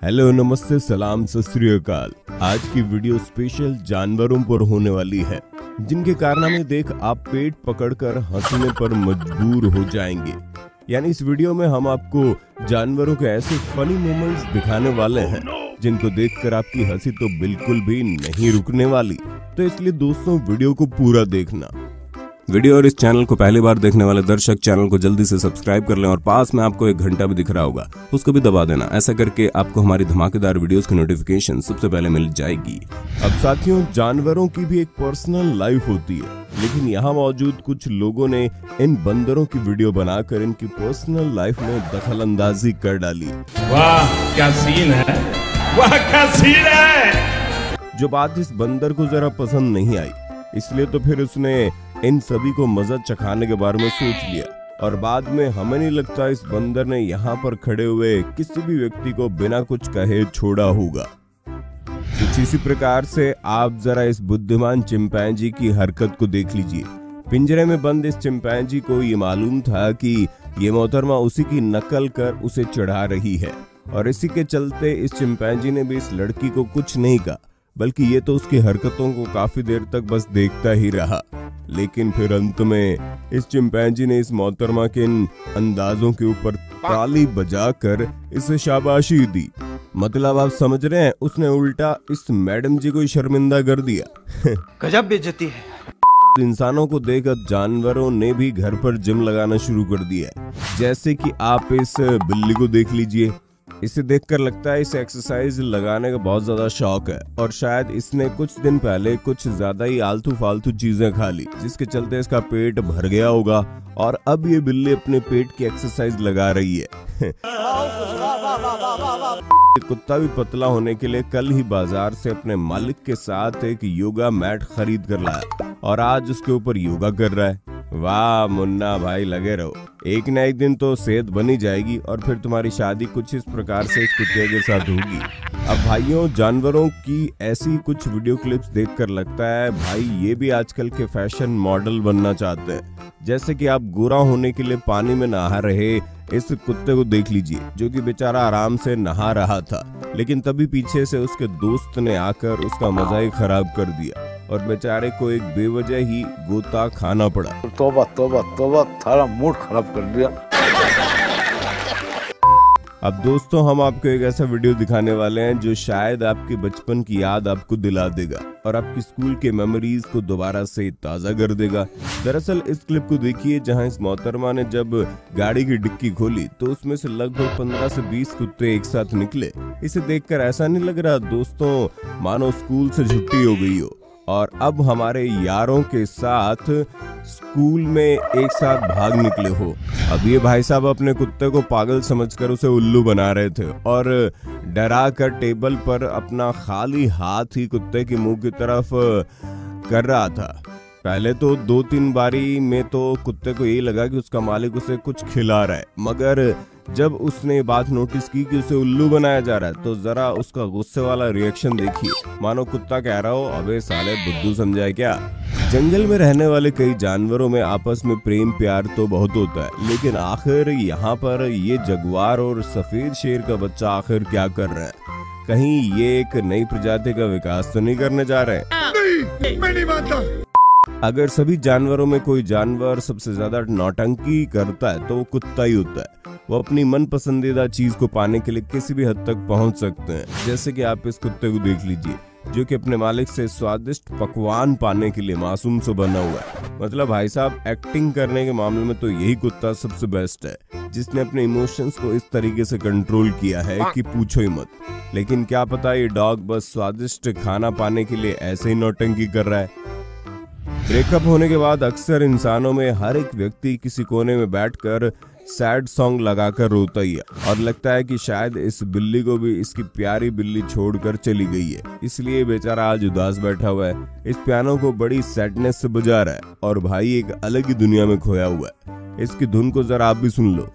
Hello, नमस्ते, सलाम, सत श्री अकाल। आज की वीडियो स्पेशल जानवरों पर होने वाली है, जिनके कारनामे देख आप पेट पकड़कर हंसने पर मजबूर हो जाएंगे। यानी इस वीडियो में हम आपको जानवरों के ऐसे फनी मोमेंट्स दिखाने वाले हैं जिनको देखकर आपकी हंसी तो बिल्कुल भी नहीं रुकने वाली। तो इसलिए दोस्तों, वीडियो को पूरा देखना। वीडियो और इस चैनल को पहली बार देखने वाले दर्शक चैनल को जल्दी से सब्सक्राइब कर लें और पास में आपको एक घंटा भी दिख रहा होगा, उसको भी दबा देना। ऐसा करके आपको हमारी धमाकेदार वीडियोस की नोटिफिकेशन सबसे पहले मिल जाएगी। अब साथियों, जानवरों की भी एक पर्सनल लाइफ होती है, लेकिन यहाँ मौजूद कुछ लोगों ने इन बंदरों की वीडियो बनाकर इनकी पर्सनल लाइफ में दखल अंदाजी कर डाली। वाह क्या सीन है, वाह क्या सीन है। जो बात इस बंदर को जरा पसंद नहीं आई, इसलिए तो फिर उसने इन सभी को मजा चखाने के बारे में सोच लिया। और बाद में हमें नहीं लगता इस बंदर ने यहाँ पर खड़े हुए किसी भी व्यक्ति को बिना कुछ कहे छोड़ा होगा। कुछ इसी प्रकार से आप जरा इस बुद्धिमान चिंपैंजी की हरकत को देख लीजिए। पिंजरे में बंद इस चिंपैंजी को ये मालूम था कि ये मोहतरमा उसी की नकल कर उसे चढ़ा रही है, और इसी के चलते इस चिंपैंजी ने भी इस लड़की को कुछ नहीं कहा, बल्कि ये तो उसकी हरकतों को काफी देर तक बस देखता ही रहा। लेकिन फिर अंत में इस चिंपैंजी ने इस मोहतरमा के इन अंदाजों के ऊपर ताली बजाकर इसे शाबाशी दी। मतलब आप समझ रहे हैं, उसने उल्टा इस मैडम जी को शर्मिंदा कर दिया। गजब बेइज्जती है। इंसानों को देखकर जानवरों ने भी घर पर जिम लगाना शुरू कर दिया। जैसे कि आप इस बिल्ली को देख लीजिए। इसे देखकर लगता है इसे एक्सरसाइज लगाने का बहुत ज्यादा शौक है, और शायद इसने कुछ दिन पहले कुछ ज्यादा ही आलतू फालतू चीजें खा ली, जिसके चलते इसका पेट भर गया होगा, और अब ये बिल्ली अपने पेट की एक्सरसाइज लगा रही है। कुत्ता भी पतला होने के लिए कल ही बाजार से अपने मालिक के साथ एक योगा मैट खरीद कर लाया, और आज उसके ऊपर योगा कर रहा है। वाह मुन्ना भाई, लगे रहो, एक न एक दिन तो सेहत बनी जाएगी, और फिर तुम्हारी शादी कुछ इस प्रकार से इस कुत्ते के साथ होगी। अब भाइयों, जानवरों की ऐसी कुछ वीडियो क्लिप्स देखकर लगता है भाई ये भी आजकल के फैशन मॉडल बनना चाहते हैं। जैसे कि आप गोरा होने के लिए पानी में नहा रहे इस कुत्ते को देख लीजिए, जो कि बेचारा आराम से नहा रहा था, लेकिन तभी पीछे से उसके दोस्त ने आकर उसका मजा ही खराब कर दिया, और बेचारे को एक बेवजह ही गोता खाना पड़ा। तौबा तौबा तौबा, थारा मूड खराब कर दिया। अब दोस्तों, हम आपको एक ऐसा वीडियो दिखाने वाले हैं जो शायद आपके बचपन की याद आपको दिला देगा और आपकी स्कूल के मेमोरीज को दोबारा से ताजा कर देगा। दरअसल इस क्लिप को देखिए, जहां इस मोहतरमा ने जब गाड़ी की डिक्की खोली तो उसमें से लगभग 15 से 20 कुत्ते एक साथ निकले। इसे देखकर ऐसा नहीं लग रहा दोस्तों मानो स्कूल से छुट्टी हो गई हो, और अब हमारे यारों के साथ स्कूल में एक साथ भाग निकले हो। अब ये भाई साहब अपने कुत्ते को पागल समझकर उसे उल्लू बना रहे थे, और डरा कर टेबल पर अपना खाली हाथ ही कुत्ते के मुंह की तरफ कर रहा था। पहले तो 2-3 बारी में तो कुत्ते को यही लगा कि उसका मालिक उसे कुछ खिला रहा है, मगर जब उसने बात नोटिस की कि उसे उल्लू बनाया जा रहा है, तो जरा उसका गुस्से वाला रिएक्शन देखिए, मानो कुत्ता कह रहा हो अबे साले बुद्धू समझा क्या। जंगल में रहने वाले कई जानवरों में आपस में प्रेम प्यार तो बहुत होता है, लेकिन आखिर यहाँ पर ये जगुआर और सफेद शेर का बच्चा आखिर क्या कर रहा है? कहीं ये एक नई प्रजाति का विकास तो नहीं करने जा रहे हैं? नहीं, मैं नहीं मानता। अगर सभी जानवरों में कोई जानवर सबसे ज्यादा नौटंकी करता है तो वो कुत्ता ही होता है। वो अपनी मन पसंदीदा चीज को पाने के लिए किसी भी हद तक पहुंच सकते हैं। जैसे कि आप इस कुत्ते को देख लीजिए, जो कि अपने मालिक से स्वादिष्ट पकवान पाने के लिए मासूम से बना हुआ है। मतलब भाई साहब, एक्टिंग करने के मामले में तो यही कुत्ता सबसे बेस्ट है, जिसने अपने इमोशंस को इस तरीके से कंट्रोल किया है कि पूछो ही मत। लेकिन क्या पता ये डॉग बस स्वादिष्ट खाना पाने के लिए ऐसे ही नौटंकी कर रहा है। ब्रेकअप होने के बाद अक्सर इंसानों में हर एक व्यक्ति किसी कोने में बैठकर सैड सॉन्ग लगाकर रोता ही है, और लगता है कि शायद इस बिल्ली को भी इसकी प्यारी बिल्ली छोड़कर चली गई है, इसलिए बेचारा आज उदास बैठा हुआ है। इस पियानो को बड़ी सैडनेस से बजा रहा है, और भाई एक अलग ही दुनिया में खोया हुआ है। इसकी धुन को जरा आप भी सुन लो।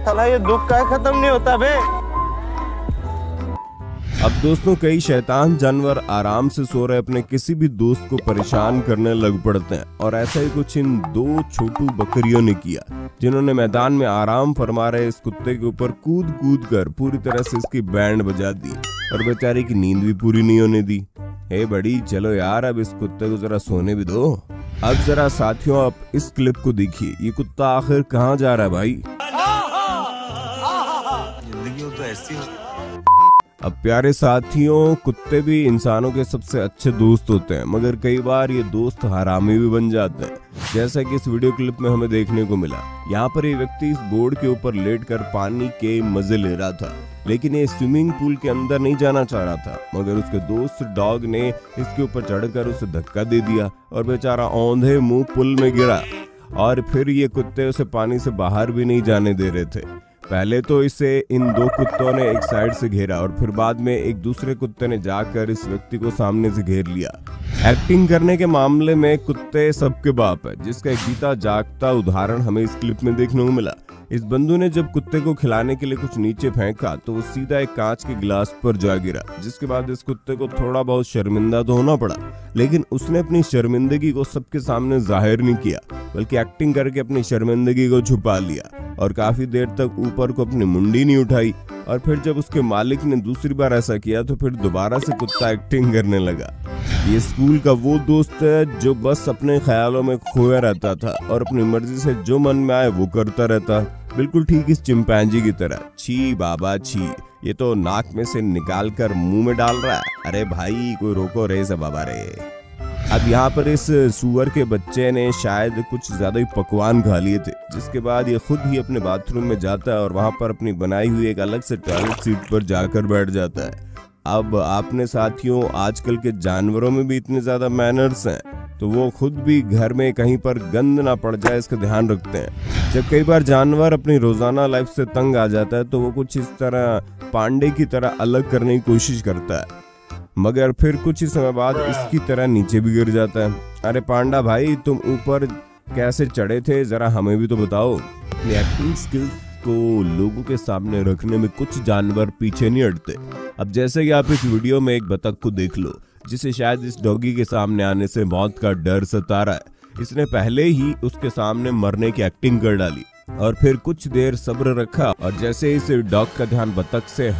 साला ये दुख का खत्म नहीं होता बे। अब दोस्तों कई शैतान जानवर आराम से सो रहे अपने किसी भी दोस्त को परेशान करने लग पड़ते हैं, और ऐसा ही कुछ इन दो छोटू बकरियों ने किया, जिन्होंने मैदान में आराम फरमा रहे इस कुत्ते के ऊपर कूद कूद कर पूरी तरह से इसकी बैंड बजा दी और बेचारे की नींद भी पूरी नहीं होने दी। हे बड़ी, चलो यार अब इस कुत्ते को जरा सोने भी दो। अब जरा साथियों आप इस क्लिप को देखिए, ये कुत्ता आखिर कहाँ जा रहा है भाई। जिंदगी तो ऐसी हो। अब प्यारे साथियों, कुत्ते भी इंसानों के सबसे अच्छे दोस्त होते हैं, मगर कई बार ये दोस्त हरामी भी बन जाते हैं, जैसा कि इस वीडियो क्लिप में हमें देखने को मिला। यहाँ पर ये व्यक्ति इस बोर्ड के ऊपर लेटकर पानी के मजे ले रहा था, लेकिन ये स्विमिंग पूल के अंदर नहीं जाना चाह रहा था, मगर उसके दोस्त डॉग ने इसके ऊपर चढ़कर उसे धक्का दे दिया और बेचारा औंधे मुंह पुल में गिरा। और फिर ये कुत्ते उसे पानी से बाहर भी नहीं जाने दे रहे थे। पहले तो इसे इन दो कुत्तों ने एक साइड से घेरा और फिर बाद में एक दूसरे कुत्ते ने जाकर इस व्यक्ति को सामने से घेर लिया। एक्टिंग करने के मामले में कुत्ते सबके बाप है, जिसका एक जीता जागता उदाहरण हमें इस क्लिप में देखने को मिला। इस बंधु ने जब कुत्ते को खिलाने के लिए कुछ नीचे फेंका तो वो सीधा एक कांच के गिलास पर जा गिरा, जिसके बाद इस कुत्ते को थोड़ा बहुत शर्मिंदा तो होना पड़ा, लेकिन उसने अपनी शर्मिंदगी को सबके सामने जाहिर नहीं किया, बल्कि एक्टिंग करके अपनी शर्मिंदगी को छुपा लिया और काफी देर तक ऊपर को अपनी मुंडी नहीं उठाई। और फिर जब उसके मालिक ने दूसरी बार ऐसा किया तो फिर दोबारा से कुत्ता एक्टिंग करने लगा। ये स्कूल का वो दोस्त है जो बस अपने ख्यालों में खोया रहता था और अपनी मर्जी से जो मन में आए वो करता रहता, बिल्कुल ठीक इस चिंपैंजी की तरह। छी बाबा छी, ये तो नाक में से निकाल कर मुंह में डाल रहा है। अरे भाई कोई रोको रे सब बाबा रे। अब यहाँ पर इस सुअर के बच्चे ने शायद कुछ ज्यादा ही पकवान खा लिए थे, जिसके बाद ये खुद ही अपने बाथरूम में जाता है और वहां पर अपनी बनाई हुई एक अलग से टॉयलेट सीट पर जाकर बैठ जाता है। अब आपने साथियों आजकल के जानवरों में भी इतने ज्यादा मैनर्स हैं, तो वो खुद भी घर में कहीं पर गंद ना पड़ जाए इसका ध्यान रखते हैं। जब कई बार जानवर अपनी रोजाना लाइफ से तंग आ जाता है तो वो कुछ इस तरह पांडे की तरह अलग करने की कोशिश करता है, मगर फिर कुछ ही समय बाद इसकी तरह नीचे भी गिर जाता है। अरे पांडा भाई, तुम ऊपर कैसे चढ़े थे, जरा हमें भी तो बताओ। अपनी एक्टिंग स्किल्स को लोगों के सामने रखने में कुछ जानवर पीछे नहीं हटते। अब जैसे कि आप इस वीडियो में एक बतख को देख लो, जिसे शायद इस डॉगी के सामने आने से मौत का डर सता रहा है। इसने पहले ही उसके सामने मरने की एक्टिंग कर डाली और फिर कुछ देर सब्र रखा, और जैसे इस डॉग का ध्यान बतख से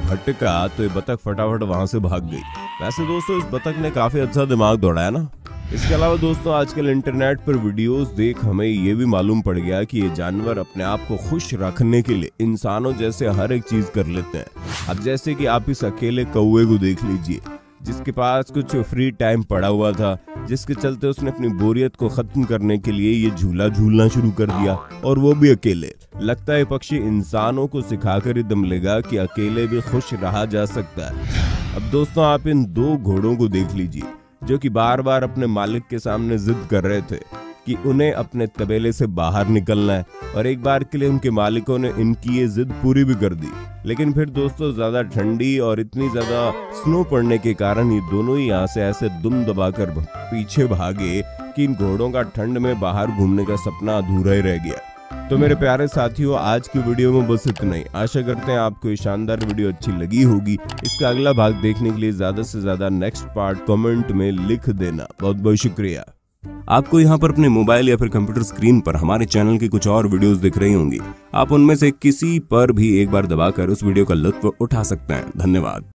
भटका तो ये बतख फटाफट वहां से भाग गई। वैसे दोस्तों इस बतख ने काफी अच्छा दिमाग दौड़ाया ना। इसके अलावा दोस्तों आजकल इंटरनेट पर वीडियोस देख हमें ये भी मालूम पड़ गया कि ये जानवर अपने आप को खुश रखने के लिए इंसानों जैसे हर एक चीज कर लेते हैं। अब जैसे कि आप इस अकेले कौवे को देख लीजिए, जिसके पास कुछ फ्री टाइम पड़ा हुआ था, जिसके चलते उसने अपनी बोरियत को खत्म करने के लिए ये झूला झूलना शुरू कर दिया, और वो भी अकेले। लगता है पक्षी इंसानों को सिखाकर ही दम लेगा कि अकेले भी खुश रहा जा सकता है। अब दोस्तों आप इन दो घोड़ों को देख लीजिए, जो कि बार बार अपने मालिक के सामने जिद कर रहे थे कि उन्हें अपने तबेले से बाहर निकलना है, और एक बार के लिए उनके मालिकों ने इनकी ये जिद पूरी भी कर दी। लेकिन फिर दोस्तों ज्यादा ठंडी और इतनी ज्यादा स्नो पड़ने के कारण ये दोनों ही यहाँ से ऐसे दुम दबाकर पीछे भागे कि इन घोड़ों का ठंड में बाहर घूमने का सपना अधूरा ही रह गया। तो मेरे प्यारे साथियों आज की वीडियो में बस इतना ही। आशा करते हैं आपको ये शानदार वीडियो अच्छी लगी होगी। इसका अगला भाग देखने के लिए ज्यादा से ज्यादा नेक्स्ट पार्ट कमेंट में लिख देना। बहुत बहुत शुक्रिया। आपको यहाँ पर अपने मोबाइल या फिर कंप्यूटर स्क्रीन पर हमारे चैनल की कुछ और वीडियोस दिख रही होंगी। आप उनमें से किसी पर भी एक बार दबाकर उस वीडियो का लुत्फ उठा सकते हैं। धन्यवाद।